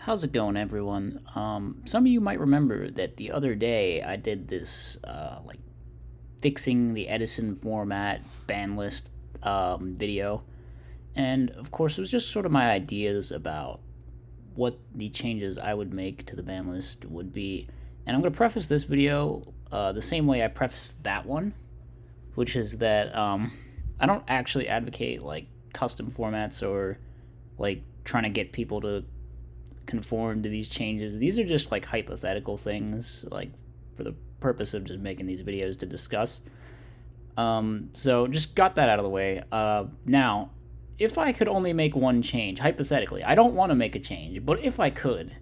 How's it going, everyone? Some of you might remember that the other day I did this, fixing the Edison format ban list video. And of course, it was just sort of my ideas about what the changes I would make to the ban list would be. And I'm going to preface this video the same way I prefaced that one, which is that I don't actually advocate custom formats or trying to get people to conform to these changes. These are just hypothetical things, for the purpose of just making these videos to discuss. So just got that out of the way. Now, if I could only make one change, hypothetically, I don't want to make a change, but if I could,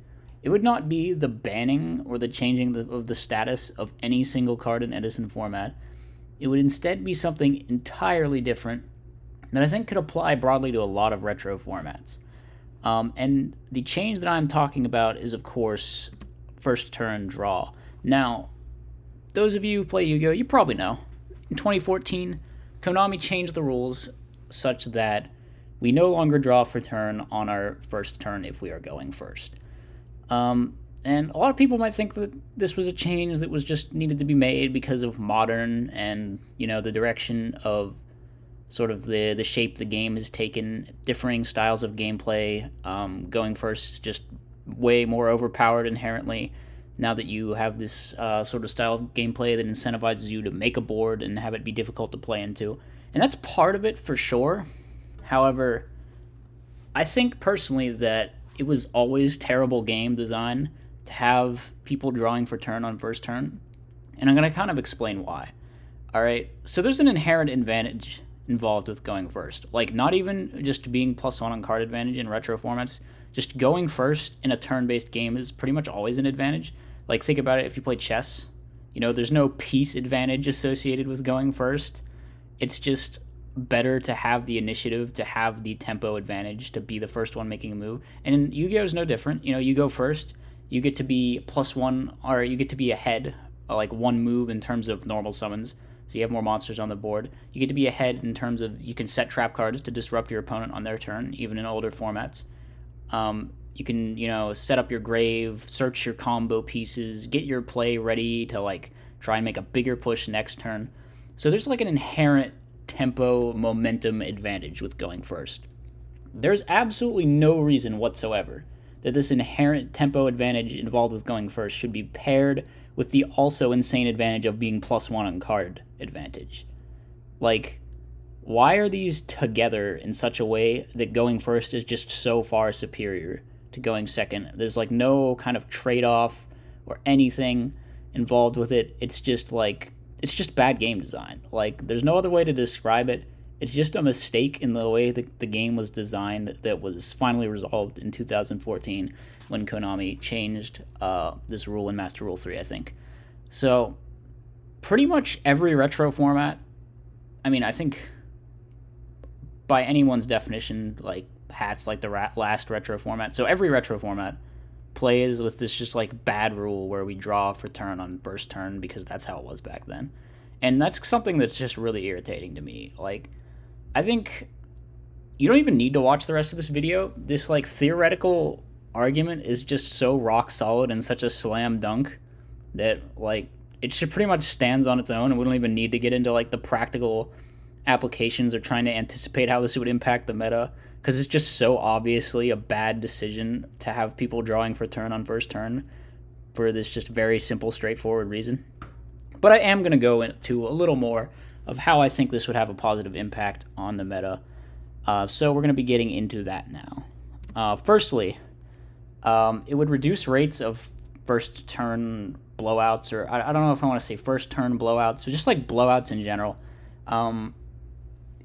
it would not be the banning or the changing of the status of any single card in Edison format. It would instead be something entirely different that I think could apply broadly to a lot of retro formats. And the change that I'm talking about is, of course, first turn draw. Now, those of you who play Yu-Gi-Oh!, you probably know. In 2014, Konami changed the rules such that we no longer draw for turn on our first turn if we are going first. And a lot of people might think that this was a change that was just needed to be made because of modern and, the direction of sort of the shape the game has taken, differing styles of gameplay. Going first is just way more overpowered inherently now that you have this sort of style of gameplay that incentivizes you to make a board and have it be difficult to play into. And that's part of it for sure. However, I think personally that it was always terrible game design to have people drawing for turn on first turn. And I'm going to kind of explain why. Alright, so there's an inherent advantage involved with going first. Not even just being +1 on card advantage in retro formats, just going first in a turn-based game is pretty much always an advantage. Think about it if you play chess. There's no piece advantage associated with going first. It's just better to have the initiative, to have the tempo advantage, to be the first one making a move. And in Yu-Gi-Oh! Is no different. You go first, you get to be +1, or you get to be ahead, one move in terms of normal summons. So you have more monsters on the board. You get to be ahead in terms of you can set trap cards to disrupt your opponent on their turn, even in older formats. You can, set up your grave, search your combo pieces, get your play ready to, try and make a bigger push next turn. So there's, an inherent tempo, momentum advantage with going first. There's absolutely no reason whatsoever that this inherent tempo advantage involved with going first should be paired with the also insane advantage of being +1 on card advantage. Why are these together in such a way that going first is just so far superior to going second? There's no kind of trade-off or anything involved with it. It's just it's just bad game design. There's no other way to describe it. It's just a mistake in the way that the game was designed that was finally resolved in 2014 when Konami changed this rule in Master Rule 3, I think. So, pretty much every retro format, I think by anyone's definition, Hat's the last retro format. So every retro format plays with this just bad rule where we draw for turn on first turn because that's how it was back then. And that's something that's just really irritating to me. I think you don't even need to watch the rest of this video. This theoretical argument is just so rock solid and such a slam dunk that it should pretty much stands on its own, and we don't even need to get into the practical applications or trying to anticipate how this would impact the meta, because it's just so obviously a bad decision to have people drawing for turn on first turn for this just very simple, straightforward reason. But I am going to go into a little more of how I think this would have a positive impact on the meta. So we're going to be getting into that now. Firstly, it would reduce rates of first turn blowouts, or I don't know if I want to say first turn blowouts, but just blowouts in general.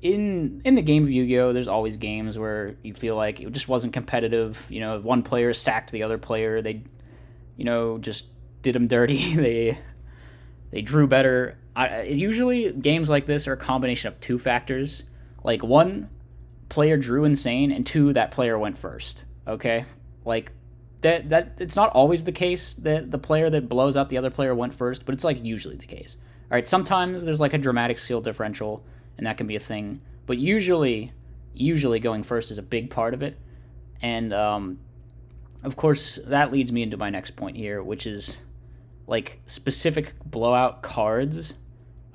In the game of Yu-Gi-Oh!, there's always games where you feel like it just wasn't competitive. One player sacked the other player. They, just did them dirty. They drew better. Usually, games like this are a combination of two factors. One, player drew insane, and two, that player went first. Okay? That it's not always the case that the player that blows out the other player went first, but it's usually the case. All right, sometimes there's a dramatic skill differential, and that can be a thing, but usually going first is a big part of it. And Of course, that leads me into my next point here, which is like specific blowout cards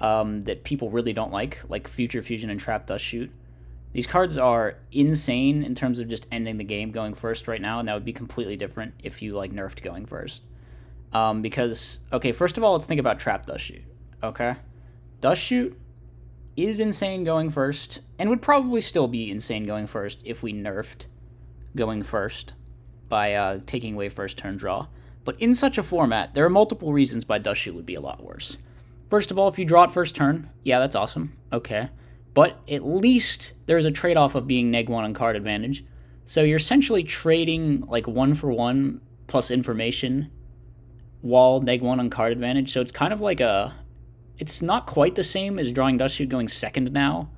that people really don't like Future Fusion and Trap Dust Shoot. These cards are insane in terms of just ending the game going first right now, and that would be completely different if you like nerfed going first. Because okay, first of all, let's think about Trap Dust Shoot. Okay, Dust Shoot is insane going first, and would probably still be insane going first if we nerfed going first by taking away first turn draw. But in such a format, there are multiple reasons why Dust Shoot would be a lot worse. First of all, if you draw it first turn, yeah, that's awesome. Okay. But at least there's a trade-off of being neg 1 on card advantage. So you're essentially trading like 1-for-1 plus information while neg 1 on card advantage. So it's kind of like it's not quite the same as drawing Dust Shoot going second now,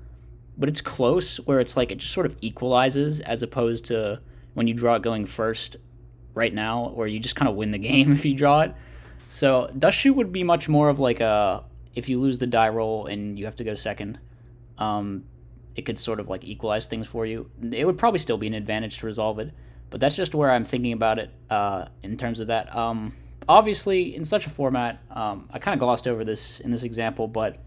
but it's close where it's like it just sort of equalizes as opposed to when you draw it going first right now, where you just kind of win the game if you draw it. So Dust Shoot would be much more of like if you lose the die roll and you have to go second, it could sort of like equalize things for you. It would probably still be an advantage to resolve it, but that's just where I'm thinking about it in terms of that. Obviously, in such a format, I kind of glossed over this in this example, but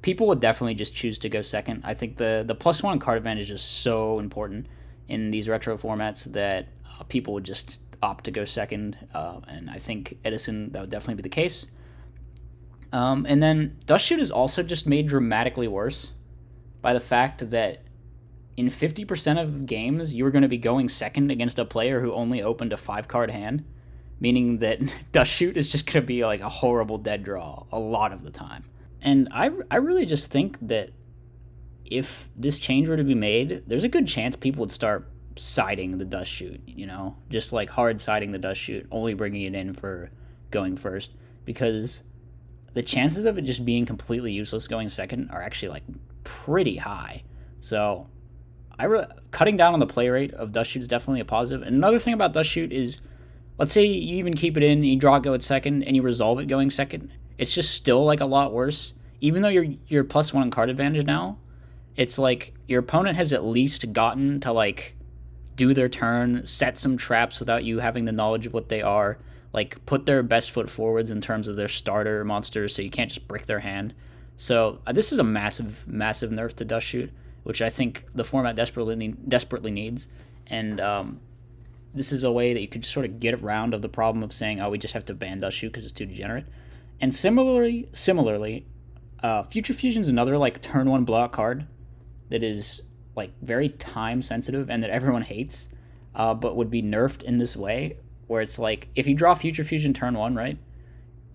people would definitely just choose to go second. I think the +1 card advantage is so important in these retro formats that people would just opt to go second, and I think Edison, that would definitely be the case. And then Dust Shoot is also just made dramatically worse by the fact that in 50% of the games, you're going to be going second against a player who only opened a 5-card hand, meaning that Dust Shoot is just going to be like a horrible dead draw a lot of the time. And I really just think that if this change were to be made, there's a good chance people would start siding the Dust Shoot, just like hard siding the Dust Shoot, only bringing it in for going first, because the chances of it just being completely useless going second are actually like pretty high. So cutting down on the play rate of Dust Shoot is definitely a positive. And another thing about Dust Shoot is, let's say you even keep it in, you draw it go at second, and you resolve it going second, it's just still like a lot worse. Even though you're +1 card advantage now, it's like your opponent has at least gotten to like do their turn, set some traps without you having the knowledge of what they are, like put their best foot forwards in terms of their starter monsters so you can't just brick their hand. So this is a massive, massive nerf to Dust Shoot, which I think the format desperately needs. And this is a way that you could sort of get around of the problem of saying, oh, we just have to ban Dust Shoot because it's too degenerate. And similarly, Future Fusion's another like turn 1 blowout card that is like very time sensitive and that everyone hates, but would be nerfed in this way, where it's like if you draw Future Fusion turn 1, right?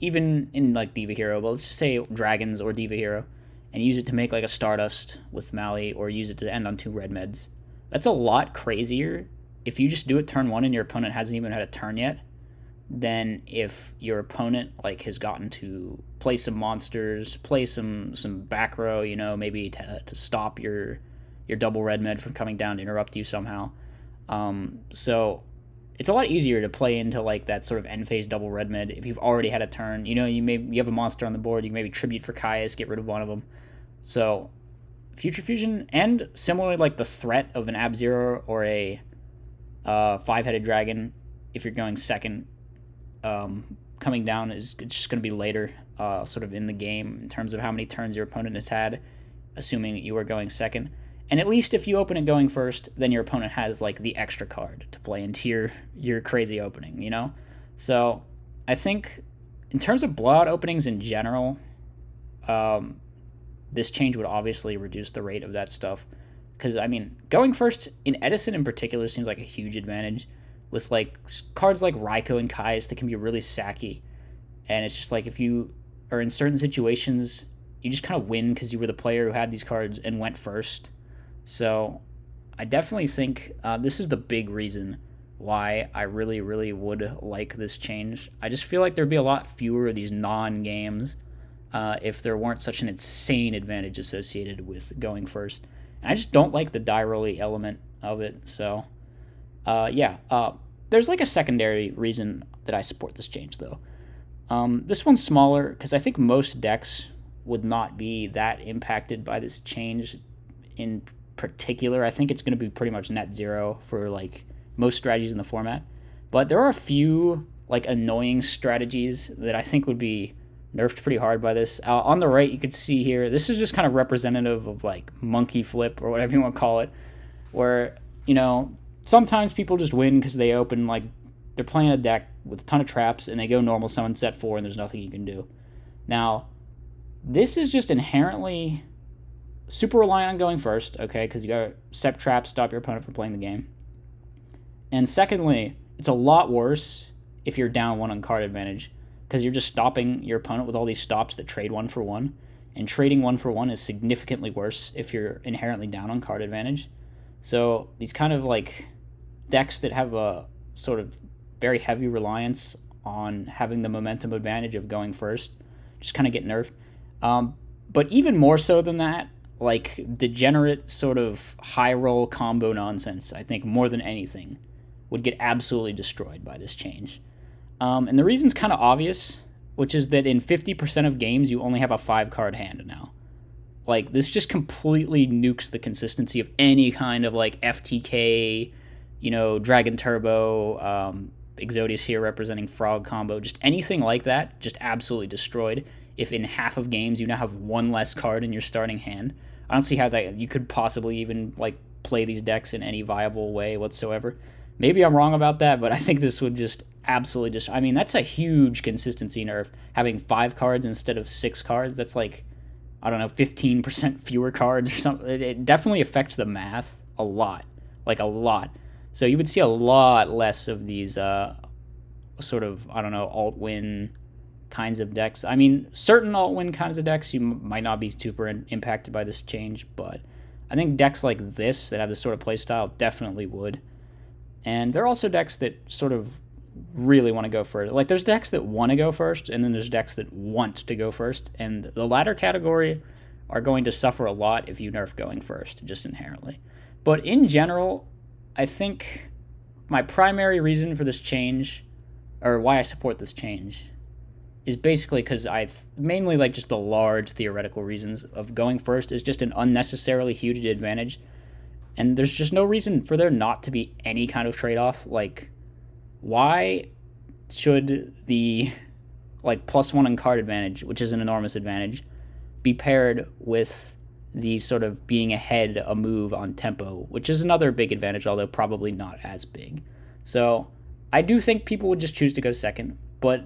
Even in like Diva Hero, but let's just say Dragons or Diva Hero, and use it to make like a Stardust with Mali, or use it to end on 2 red meds. That's a lot crazier if you just do it turn 1 and your opponent hasn't even had a turn yet, than if your opponent like has gotten to play some monsters, play some back row, maybe to stop your double red med from coming down to interrupt you somehow. So it's a lot easier to play into like that sort of end phase double red med if you've already had a turn. You have a monster on the board, you can maybe tribute for Caius, get rid of one of them. So Future Fusion, and similarly like the threat of an Ab-Zero or a 5-headed dragon, if you're going second, coming down it's just going to be later, sort of in the game in terms of how many turns your opponent has had, assuming that you are going second. And at least if you open it going first, then your opponent has like the extra card to play into your crazy opening, So I think in terms of blowout openings in general, this change would obviously reduce the rate of that stuff. Because, I mean, going first in Edison in particular seems like a huge advantage, with like cards like Raikou and Caius that can be really sacky. And it's just like if you are in certain situations, you just kind of win because you were the player who had these cards and went first. So I definitely think this is the big reason why I really, really would like this change. I just feel like there'd be a lot fewer of these non-games if there weren't such an insane advantage associated with going first. And I just don't like the die rolly element of it. So, there's like a secondary reason that I support this change, though. This one's smaller because I think most decks would not be that impacted by this change in particular. I think it's going to be pretty much net zero for like most strategies in the format. But there are a few like annoying strategies that I think would be nerfed pretty hard by this. On the right, you could see here, this is just kind of representative of like monkey flip or whatever you want to call it, where, you know, sometimes people just win because they open like, they're playing a deck with a ton of traps and they go normal summon set 4 and there's nothing you can do. Now, this is just inherently super reliant on going first, okay, because you gotta set traps, stop your opponent from playing the game. And secondly, it's a lot worse if you're down 1 on card advantage, because you're just stopping your opponent with all these stops that trade 1 for 1. And trading 1 for 1 is significantly worse if you're inherently down on card advantage. So these kind of like decks that have a sort of very heavy reliance on having the momentum advantage of going first just kind of get nerfed. But even more so than that, like degenerate sort of high roll combo nonsense, I think more than anything, would get absolutely destroyed by this change. And the reason's kind of obvious, which is that in 50% of games, you only have a 5-card hand now. Like, this just completely nukes the consistency of any kind of, like, FTK, you know, Dragon Turbo, Exodius here representing Frog combo, just anything like that, just absolutely destroyed. If in half of games you now have 1 less card in your starting hand, I don't see how that you could possibly even, like, play these decks in any viable way whatsoever. Maybe I'm wrong about that, but I think this would just absolutely just... I mean, that's a huge consistency nerf. Having 5 cards instead of 6 cards, that's like, I don't know, 15% fewer cards or something. It definitely affects the math a lot. Like, a lot. So you would see a lot less of these sort of, I don't know, alt-win kinds of decks. I mean, certain alt-win kinds of decks, you might not be super impacted by this change, but I think decks like this that have this sort of playstyle definitely would. And there are also decks that sort of really want to go first. Like, there's decks that want to go first, and then there's decks that want to go first. And the latter category are going to suffer a lot if you nerf going first, just inherently. But in general, I think my primary reason for this change, or why I support this change, is basically because mainly like just the large theoretical reasons of going first is just an unnecessarily huge advantage. And there's just no reason for there not to be any kind of trade-off. Like, why should the like +1 on card advantage, which is an enormous advantage, be paired with the sort of being ahead a move on tempo, which is another big advantage, although probably not as big. So I do think people would just choose to go second, but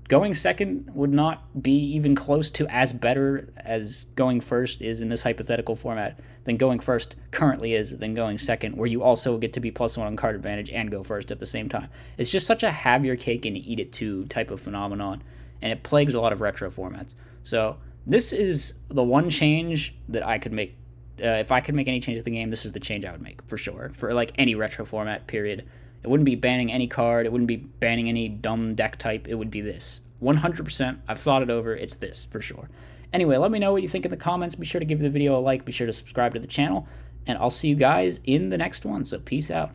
going second would not be even close to as better as going first is in this hypothetical format than going first currently is than going second, where you also get to be +1 on card advantage and go first at the same time. It's just such a have your cake and eat it too type of phenomenon, and it plagues a lot of retro formats. So this is the one change that I could make. If I could make any change to the game, this is the change I would make, for sure. For like any retro format, period. It wouldn't be banning any card. It wouldn't be banning any dumb deck type. It would be this. 100%. I've thought it over. It's this, for sure. Anyway, let me know what you think in the comments. Be sure to give the video a like. Be sure to subscribe to the channel. And I'll see you guys in the next one. So peace out.